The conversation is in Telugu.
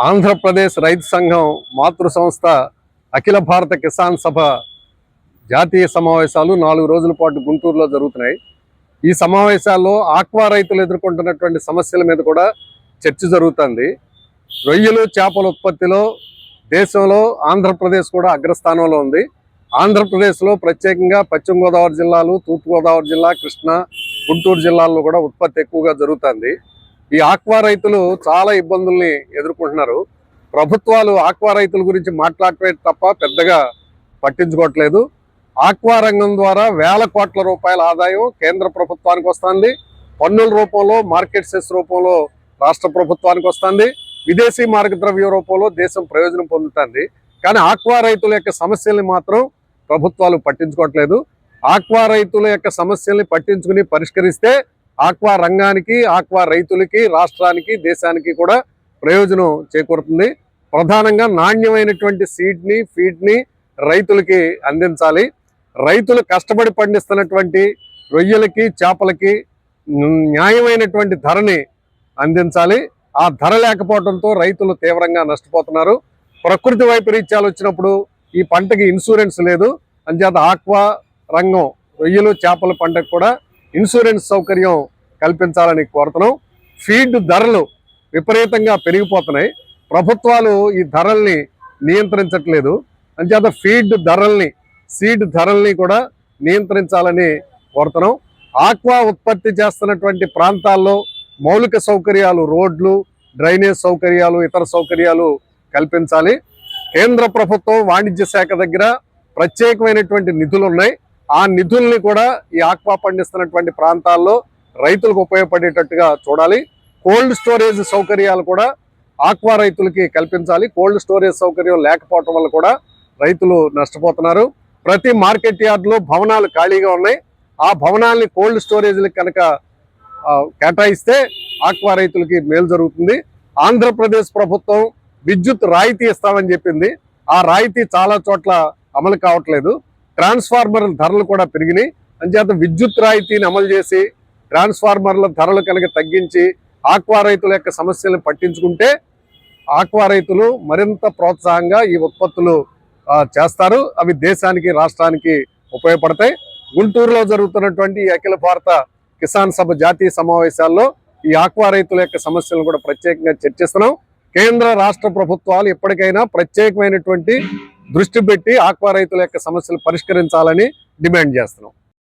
ఆంధ్రప్రదేశ్ రైతు సంఘం మాతృ సంస్థ అఖిల భారత కిసాన్ సభ జాతీయ సమావేశాలు 4 రోజుల పాటు గుంటూరులో జరుగుతున్నాయి. ఈ సమావేశాల్లో ఆక్వా రైతులు ఎదుర్కొంటున్నటువంటి సమస్యల మీద కూడా చర్చ జరుగుతుంది. రొయ్యలు చేపల ఉత్పత్తిలో దేశంలో ఆంధ్రప్రదేశ్ కూడా అగ్రస్థానంలో ఉంది. ఆంధ్రప్రదేశ్లో ప్రత్యేకంగా పశ్చిమ గోదావరి జిల్లాలు, తూర్పుగోదావరి జిల్లా, కృష్ణా, గుంటూరు జిల్లాల్లో కూడా ఉత్పత్తి ఎక్కువగా జరుగుతుంది. ఈ ఆక్వా రైతులు చాలా ఇబ్బందుల్ని ఎదుర్కొంటున్నారు. ప్రభుత్వాలు ఆక్వా రైతుల గురించి మాట్లాడటమే తప్ప పెద్దగా పట్టించుకోవట్లేదు. ఆక్వా రంగం ద్వారా వేల కోట్ల రూపాయల ఆదాయం కేంద్ర ప్రభుత్వానికి వస్తుంది. పన్నుల రూపంలో, మార్కెట్ సెస్ రూపంలో రాష్ట్ర ప్రభుత్వానికి వస్తుంది. విదేశీ మార్గద్రవ్య రూపంలో దేశం ప్రయోజనం పొందుతుంది. కానీ ఆక్వా రైతుల యొక్క సమస్యల్ని మాత్రం ప్రభుత్వాలు పట్టించుకోవట్లేదు. ఆక్వా రైతుల యొక్క సమస్యల్ని పట్టించుకుని పరిష్కరిస్తే ఆక్వా రంగానికి, ఆక్వా రైతులకి, రాష్ట్రానికి, దేశానికి కూడా ప్రయోజనం చేకూరుతుంది. ప్రధానంగా నాణ్యమైనటువంటి సీడ్ని, ఫీడ్ని రైతులకి అందించాలి. రైతులు కష్టపడి పండిస్తున్నటువంటి రొయ్యలకి, చేపలకి న్యాయమైనటువంటి ధరని అందించాలి. ఆ ధర లేకపోవడంతో రైతులు తీవ్రంగా నష్టపోతున్నారు. ప్రకృతి వైపరీత్యాలు వచ్చినప్పుడు ఈ పంటకి ఇన్సూరెన్స్ లేదు. అంచేత ఆక్వా రంగం, రొయ్యలు చేపల పంటకు కూడా ఇన్సూరెన్స్ సౌకర్యం కల్పించాలని కోరుతున్నాం. ఫీడ్ ధరలు విపరీతంగా పెరిగిపోతున్నాయి. ప్రభుత్వాలు ఈ ధరల్ని నియంత్రించట్లేదు. అంచేత ఫీడ్ ధరల్ని, సీడ్ ధరల్ని కూడా నియంత్రించాలని కోరుతున్నాం. ఆక్వా ఉత్పత్తి చేస్తున్నటువంటి ప్రాంతాల్లో మౌలిక సౌకర్యాలు, రోడ్లు, డ్రైనేజ్ సౌకర్యాలు, ఇతర సౌకర్యాలు కల్పించాలి. కేంద్ర ప్రభుత్వం వాణిజ్య శాఖ దగ్గర ప్రత్యేకమైనటువంటి నిధులు ఉన్నాయి. ఆ నిధుల్ని కూడా ఈ ఆక్వా పండిస్తున్నటువంటి ప్రాంతాల్లో రైతులకు ఉపయోగపడేటట్టుగా చూడాలి. కోల్డ్ స్టోరేజ్ సౌకర్యాలు కూడా ఆక్వా రైతులకి కల్పించాలి. కోల్డ్ స్టోరేజ్ సౌకర్యం లేకపోవటం వల్ల కూడా రైతులు నష్టపోతున్నారు. ప్రతి మార్కెట్ యార్డులో భవనాలు ఖాళీగా ఉన్నాయి. ఆ భవనాల్ని కోల్డ్ స్టోరేజ్లకు కనుక కేటాయిస్తే ఆక్వా రైతులకి మేలు జరుగుతుంది. ఆంధ్రప్రదేశ్ ప్రభుత్వం విద్యుత్ రాయితీ ఇస్తామని చెప్పింది. ఆ రాయితీ చాలా చోట్ల అమలు కావట్లేదు. ట్రాన్స్ఫార్మర్ల ధరలు కూడా పెరిగినాయి. అంచేత విద్యుత్ రాయితీని అమలు చేసి ట్రాన్స్ఫార్మర్ల ధరలు కనుక తగ్గించి ఆక్వా రైతుల యొక్క సమస్యలను పట్టించుకుంటే ఆక్వా రైతులు మరింత ప్రోత్సాహంగా ఈ ఉత్పత్తులు చేస్తారు. అవి దేశానికి, రాష్ట్రానికి ఉపయోగపడతాయి. గుంటూరులో జరుగుతున్నటువంటి అఖిల భారత కిసాన్ సభ జాతీయ సమావేశాల్లో ఈ ఆక్వా రైతుల యొక్క సమస్యలను కూడా ప్రత్యేకంగా చర్చిస్తున్నాం. కేంద్ర, రాష్ట్ర ప్రభుత్వాలు ఎప్పటికైనా ప్రత్యేకమైనటువంటి దృష్టి పెట్టి ఆక్వా రైతుల యొక్క సమస్యలు పరిష్కరించాలని డిమాండ్ చేస్తున్నాం.